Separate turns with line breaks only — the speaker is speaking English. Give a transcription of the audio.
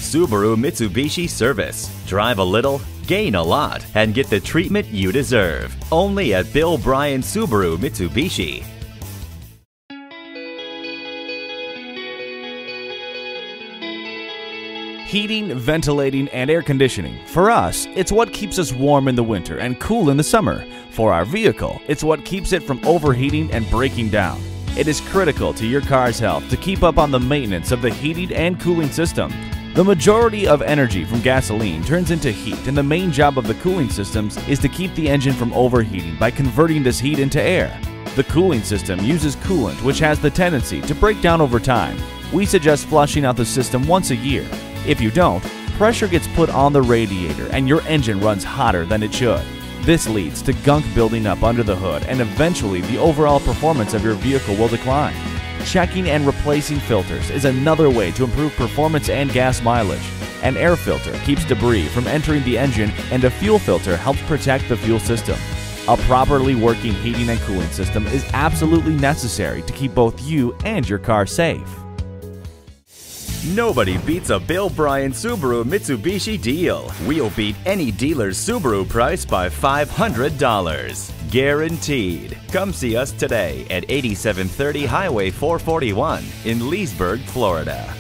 Subaru Mitsubishi service. Drive a little, gain a lot, and get the treatment you deserve. Only at Bill Bryan Subaru Mitsubishi.
Heating, ventilating, and air conditioning. For us, it's what keeps us warm in the winter and cool in the summer. For our vehicle, it's what keeps it from overheating and breaking down. It is critical to your car's health to keep up on the maintenance of the heating and cooling system. The majority of energy from gasoline turns into heat, and the main job of the cooling systems is to keep the engine from overheating by converting this heat into air. The cooling system uses coolant, which has the tendency to break down over time. We suggest flushing out the system once a year. If you don't, pressure gets put on the radiator and your engine runs hotter than it should. This leads to gunk building up under the hood, and eventually the overall performance of your vehicle will decline. Checking and replacing filters is another way to improve performance and gas mileage. An air filter keeps debris from entering the engine, and a fuel filter helps protect the fuel system. A properly working heating and cooling system is absolutely necessary to keep both you and your car safe.
Nobody beats a Bill Bryan Subaru Mitsubishi deal. We'll beat any dealer's Subaru price by $500. Guaranteed. Come see us today at 8730 Highway 441 in Leesburg, Florida.